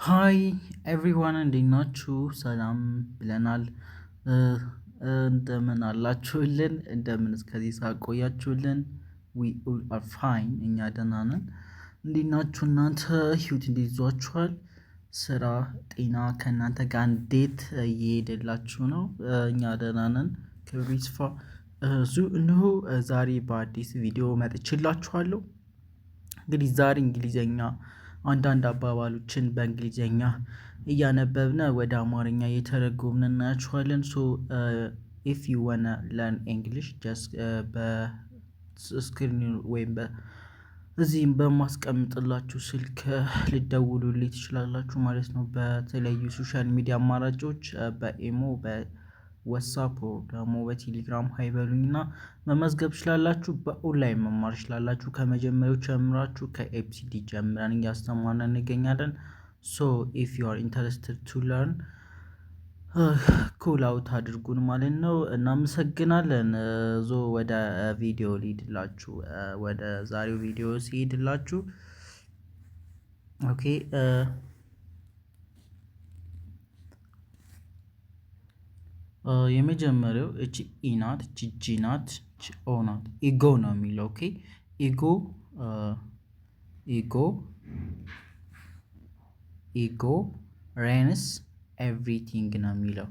ሃይ ኤቭሪዋን እንዴት ናችሁ? ሰላም ብለናል። እንደምን አላችሁልን? እንደምን እስከዚህ ሰዓት ቆያችሁልን? ዊ ኦል አር ፋይን፣ እኛ ደህና ነን። እንዴት ናችሁ እናንተ? ህይወት እንዴት ይዟችኋል? ስራ፣ ጤና ከእናንተ ጋር እንዴት እየሄደላችሁ ነው? እኛ ደህና ነን፣ ክብሩ ይስፋ። እነሆ ዛሬ በአዲስ ቪዲዮ መጥቼላችኋለሁ። እንግዲህ ዛሬ እንግሊዘኛ አንዳንድ አባባሎችን በእንግሊዘኛ እያነበብን ወደ አማርኛ እየተረጎምን እናያችኋለን። ሶ ኢፍ ዩ ዋና ለርን እንግሊሽ ጀስት በስክሪን ወይም እዚህም በማስቀምጥላችሁ ስልክ ልደውሉልኝ ትችላላችሁ ማለት ነው። በተለያዩ ሶሻል ሚዲያ አማራጮች በኢሞ በዋትስአፕ ደግሞ በቴሌግራም ሀይበሉኝና መመዝገብ ትችላላችሁ። በኦንላይን መማር ትችላላችሁ። ከመጀመሪያው ጀምራችሁ ከኤቢሲዲ ጀምረን እያስተማርን እንገኛለን። ሶ ኢፍ ዩ አር ኢንተረስትድ ቱ ለርን ኩል አውት አድርጉን ማለት ነው። እናመሰግናለን። ወደ ቪዲዮ ሊሄድላችሁ ወደ ዛሬው ቪዲዮ ሲሄድላችሁ ኦኬ የመጀመሪያው እቺ ኢ ናት፣ እቺ ጂ ናት፣ እቺ ኦ ናት። ኢጎ ነው የሚለው። ኦኬ ኢጎ ኢጎ ኢጎ ሬንስ ኤቭሪቲንግ ነው የሚለው።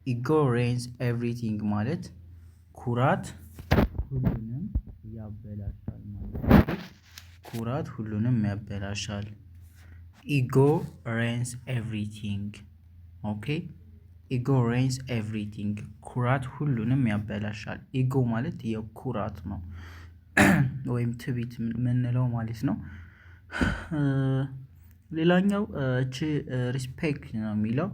ኢጎ ሬንስ ኤቭሪቲንግ ማለት ኩራት ሁሉንም ያበላሻል ማለት ነው። ኩራት ሁሉንም ያበላሻል። ኢጎ ሬንስ ኤቭሪቲንግ። ኦኬ ኢጎ ሬንስ ኤቭሪቲንግ፣ ኩራት ሁሉንም ያበላሻል። ኢጎ ማለት የኩራት ነው ወይም ትዕቢት የምንለው ማለት ነው። ሌላኛው እቺ ሪስፔክት ነው የሚለው።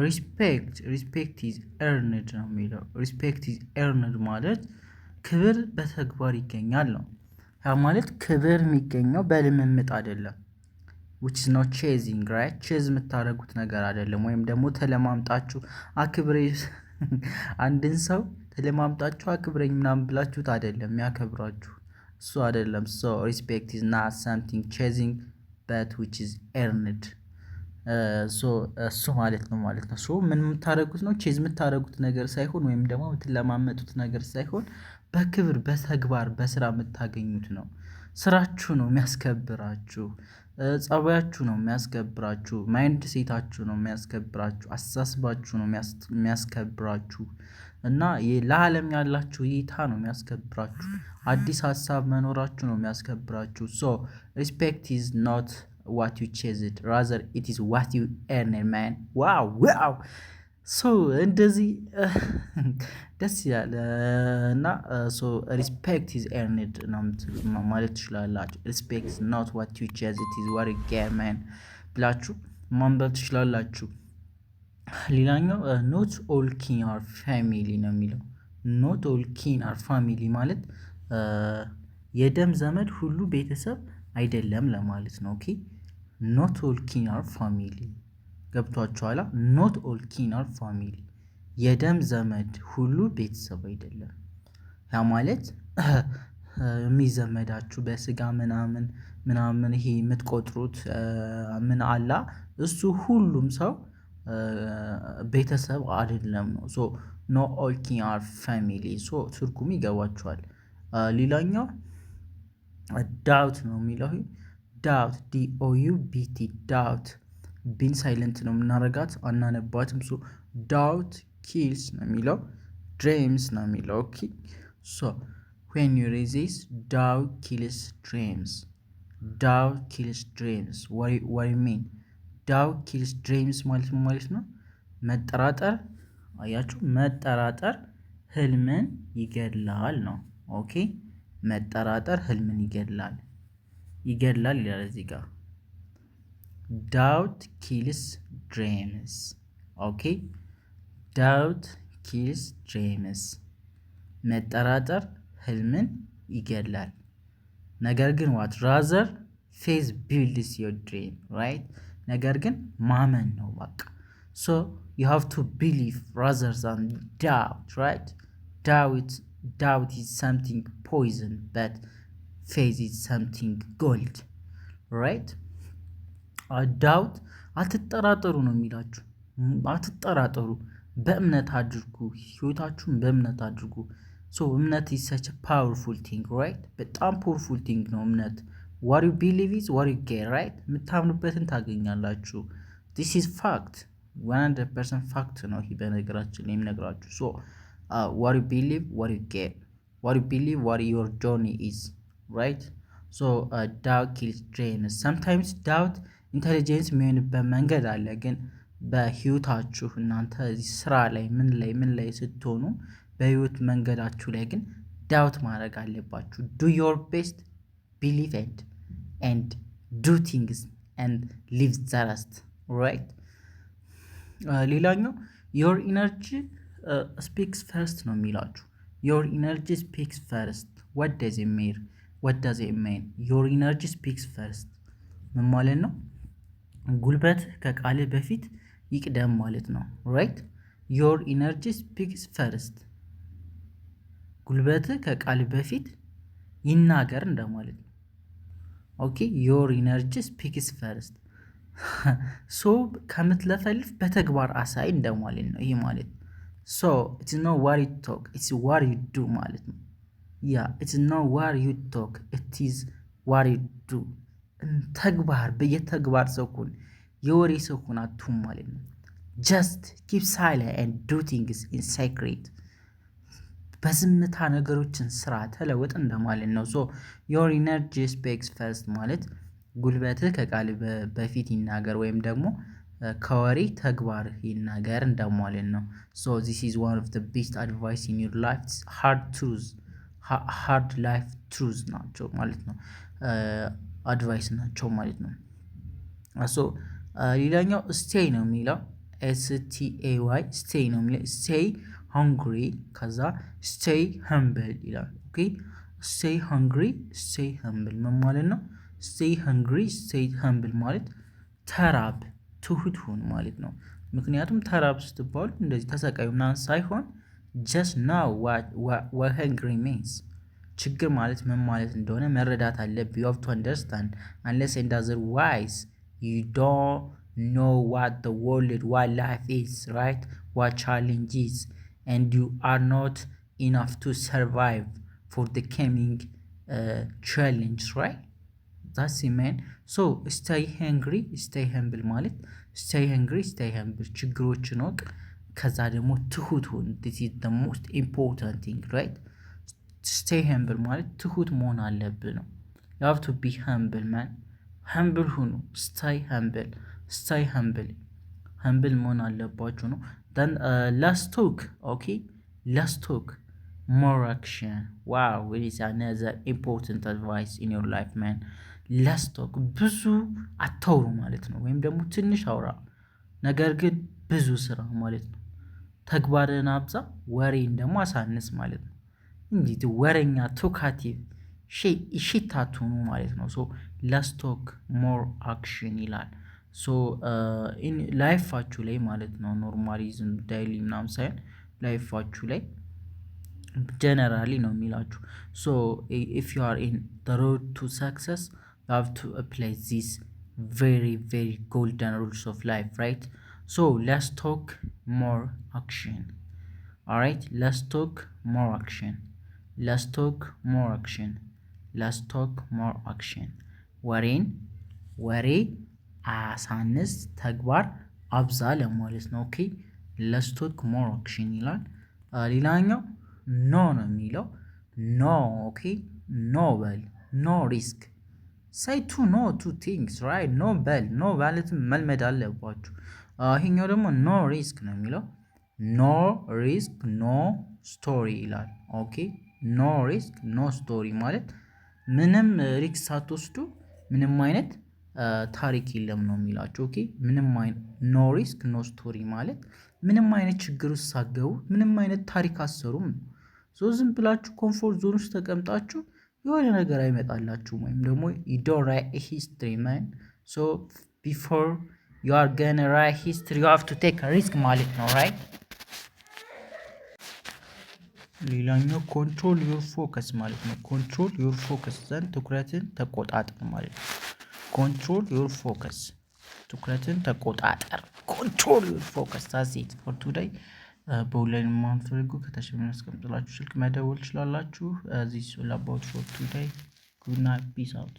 ሪስፔክት ኢዝ ኤርንድ ነው የሚለው። ሪስፔክት ኢዝ ኤርንድ ማለት ክብር በተግባር ይገኛል ነው። ያ ማለት ክብር የሚገኘው በልምምጥ አይደለም። which is not chasing, right? ቼዝ የምታደርጉት ነገር አይደለም። ወይም ደግሞ ተለማምጣችሁ አክብሬ አንድን ሰው ተለማምጣችሁ አክብረኝ ምናምን ብላችሁት አይደለም የሚያከብራችሁ፣ እሱ አይደለም። so respect is not something chasing but which is earned። እሱ ማለት ነው ማለት ነው። ምን የምታደርጉት ነው? ቼዝ የምታደርጉት ነገር ሳይሆን ወይም ደግሞ የምትለማመጡት ነገር ሳይሆን በክብር በተግባር በስራ የምታገኙት ነው። ስራችሁ ነው የሚያስከብራችሁ። ጸባያችሁ ነው የሚያስከብራችሁ። ማይንድ ሴታችሁ ነው የሚያስከብራችሁ። አስተሳሰባችሁ ነው የሚያስከብራችሁ። እና ለዓለም ያላችሁ እይታ ነው የሚያስከብራችሁ። አዲስ ሀሳብ መኖራችሁ ነው የሚያስከብራችሁ። ሶ ሪስፔክት ኢዝ ኖት ዋት ዩ ቼዝድ ራዘር ኢት ኢዝ ዋት ዩ ኤርን ማን። ዋው ዋው። ሶ እንደዚህ ደስ ይላል። እና ሶ ሪስፔክት ኢዝ ኤርንድ ነው ማለት ትችላላችሁ። ሪስፔክት ኖት ዋት ዩ ቼዝ ኢት ኢዝ ዋት ዩ ጌት ማን ብላችሁ ማንበብ ትችላላችሁ። ሌላኛው ኖት ኦል ኪን አር ፋሚሊ ነው የሚለው። ኖት ኦል ኪን አር ፋሚሊ ማለት የደም ዘመድ ሁሉ ቤተሰብ አይደለም ለማለት ነው። ኦኬ ኖት ኦል ኪን አር ፋሚሊ ገብቷችኋላ? ኖት ኦል ኪን አር ፋሚሊ የደም ዘመድ ሁሉ ቤተሰብ አይደለም። ያ ማለት የሚዘመዳችሁ በስጋ ምናምን ይሄ የምትቆጥሩት ምን አላ እሱ ሁሉም ሰው ቤተሰብ አይደለም ነው። ሶ ኖ ኦል ኪን አር ፋሚሊ። ሶ ትርጉም ይገባችኋል። ሌላኛው ዳውት ነው የሚለው። ዳውት ዲኦዩቢቲ ዳውት ቢን ሳይለንት ነው የምናረጋት አናነባትም። ሶ ዳውት ኪልስ ነው የሚለው። ድሬምስ ነው የሚለው። ኦኬ ሶ ዌን ዩ ሬዚስ ዳውት ኪልስ ድሬምስ። ዳውት ኪልስ ድሬምስ ዋት ዩ ሚን? ዳውት ኪልስ ድሬምስ ማለት ነው መጠራጠር። አያችሁ፣ መጠራጠር ህልምን ይገድላል ነው። ኦኬ መጠራጠር ህልምን ይገድላል ይላል እዚህ ጋር። ዳውት ኪልስ ድሬምስ። ኦኬ ዳውት ኪልስ ድሬምስ መጠራጠር ህልምን ይገድላል። ነገር ግን ዋት ራዘር ፌዝ ቢልድስ ዮር ድሪም ራይት። ነገር ግን ማመን ነው በቃ። ሶ ዩ ሃቭ ቱ ቢሊቭ ራዘር ዛን ዳውት ራይት። ዳውት ኢዝ ሰምቲንግ ፖይዝን በት ፌዝ ኢዝ ሰምቲንግ ጎልድ ራይት። ዳውት አትጠራጠሩ ነው የሚላችሁ። አትጠራጠሩ፣ በእምነት አድርጉ፣ ህይወታችሁን በእምነት አድርጉ። ሶ እምነት ኢዝ ሰች ፓወርፉል ቲንግ ራይት። በጣም ፓወርፉል ቲንግ ነው እምነት። ዋት ዩ ቢሊቭ ኢዝ ዋት ዩ ጌት ራይት። የምታምኑበትን ታገኛላችሁ። ዲስ ኢዝ ፋክት 100% ፋክት ነው ይሄ በነገራችን ላይ የምነግራችሁ። ሶ ዋት ዩ ቢሊቭ ዋት ዩ ጌት፣ ዋት ዩ ቢሊቭ ዋት ዮር ጆርኒ ኢዝ ራይት። ሶ ዳውት ኪልስ ድሪምስ። ሰምታይምስ ዳውት ኢንቴሊጀንስ የሚሆንበት መንገድ አለ። ግን በህይወታችሁ እናንተ ስራ ላይ ምን ላይ ስትሆኑ በህይወት መንገዳችሁ ላይ ግን ዳውት ማድረግ አለባችሁ። ዱ ዮር ቤስት ቢሊቭ ኤንድ ዱ ቲንግስ ኤንድ ሊቭ ዘ ረስት ራይት። ሌላኛው ዮር ኢነርጂ ስፒክስ ፈርስት ነው የሚላችሁ። ዮር ኢነርጂ ስፒክስ ፈርስት ዋት ዳዝ ኢት ሚን? ዮር ኢነርጂ ስፒክስ ፈርስት ምን ማለት ነው? ጉልበት ከቃልህ በፊት ይቅደም ማለት ነው ራይት። ዮር ኢነርጂ ስፒክስ ፈርስት፣ ጉልበትህ ከቃልህ በፊት ይናገር እንደማለት ነው። ኦኬ ዮር ኢነርጂ ስፒክስ ፈርስት ሶ ከምትለፈልፍ በተግባር አሳይ እንደማለት ነው ይሄ ማለት። ሶ ኢትስ ኖት ዋት ዩ ቶክ ኢትስ ዋት ዩ ዱ ማለት ነው። ያ ኢትስ ኖት ዋት ዩ ቶክ ኢትስ ዋት ዩ ዱ። ተግባር በየተግባር ሰው ሁን፣ የወሬ ሰው ሁን አትሁን ማለት ነው። ጀስት ኪፕ ሳይለንት ኤንድ ዱ ቲንግስ ኢን ሴክሬት። በዝምታ ነገሮችን ስራ፣ ተለወጥ እንደማለት ነው። ሶ ዮር ኢነርጂ ስፒክስ ፈርስት ማለት ጉልበትህ ከቃል በፊት ይናገር ወይም ደግሞ ከወሬ ተግባር ይናገር እንደማለት ነው። ሶ ዚስ ኢዝ ዋን ኦፍ ዘ ቤስት አድቫይስ ኢን ዩር ላይፍ። ሃርድ ላይፍ ትሩዝ ናቸው ማለት ነው። አድቫይስ ናቸው ማለት ነው። ሶ ሌላኛው ስቴይ ነው የሚለው STAY ስቴይ ነው የሚለው። ስቴይ ሃንግሪ ከዛ ስቴይ ሀምብል ይላል። ኦኬ ስቴይ ሃንግሪ ስቴይ ሀምብል ምን ማለት ነው? ስቴይ ሃንግሪ ስቴይ ሀምብል ማለት ተራብ ትሁት ሁን ማለት ነው። ምክንያቱም ተራብ ስትባሉ እንደዚህ ተሰቃዩ ምናምን ሳይሆን ጀስት ናው ዋት ሃንግሪ ሚንስ ችግር ማለት ምን ማለት እንደሆነ መረዳት አለብህ። you have to understand unless and otherwise you don't know what the world, what life is, right? What challenge is, and you are not enough to survive for the coming challenge, right? that's it man. so stay hungry stay humble ማለት stay hungry stay humble ችግሮችን ወቅ ከዛ ደግሞ ትሁት ሁን። this is the most important thing, right? stay humble ማለት ትሁት መሆን አለብህ ነው። you have to be humble man. humble ሁኑ። stay humble መሆን አለባችሁ ነው። then let's talk okay let's talk more action. wow it is another important advice in your life man. let's talk ብዙ አታውሩ ማለት ነው። ወይም ደግሞ ትንሽ አውራ ነገር ግን ብዙ ስራ ማለት ነው። ተግባርን አብዛ ወሬን ደግሞ አሳንስ ማለት ነው። እንዴት ወረኛ ቶካቲቭ ሽታ አትሁኑ ማለት ነው። ሶ let's talk more action ይላል። ሶ ላይፋችሁ ላይ ማለት ነው ኖርማሊዝም ዳይሊ ምናምን ሳይሆን ላይፋችሁ ላይ ጀነራሊ ነው የሚላችሁ። ሶ if you are in the road to success you have to apply these very very golden rules of life, right? so let's talk more action. all right, let's talk more action. let's talk more action. let's talk more action. ወሬ አሳንስ ተግባር አብዛ ለማለት ነው። ኦኬ let's talk more action ይላል። ሌላኛው ኖ ነው የሚለው ኖ። ኦኬ ኖ በል ኖ ሪስክ say to no to things, right? ኖ በል ኖ ማለትም መልመድ አለባችሁ። ይሄኛው ደግሞ ኖ ሪስክ ነው የሚለው ኖ ሪስክ ኖ ስቶሪ ይላል። ኦኬ ኖ ሪስክ ኖ ስቶሪ ማለት ምንም ሪስክ ሳትወስዱ ምንም አይነት ታሪክ የለም ነው የሚላችሁ። ኦኬ ምንም አይነት ኖ ሪስክ ኖ ስቶሪ ማለት ምንም አይነት ችግር ውስጥ ሳትገቡ ምንም አይነት ታሪክ አሰሩም ነው። ሶ ዝም ብላችሁ ኮምፎርት ዞን ውስጥ ተቀምጣችሁ የሆነ ነገር አይመጣላችሁም። ወይም ደግሞ you don't write a history man. so before you are gonna write history you have to take a risk ማለት ነው right? ሌላኛው ኮንትሮል ዩር ፎከስ ማለት ነው። ኮንትሮል ዩር ፎከስ ዘንድ ትኩረትን ተቆጣጠር ማለት ነው። ኮንትሮል ዩር ፎከስ ትኩረትን ተቆጣጠር። ኮንትሮል ዩር ፎከስ ዳትስ ኢት ፎር ቱዴይ። በኦንላይን የማትፈልጉ ከታች በሚያስቀምጥላችሁ ስልክ መደወል ትችላላችሁ። ዚስ ኦል አባውት ፎር ቱዴይ። ጉድ ናይት ፒስ አውት።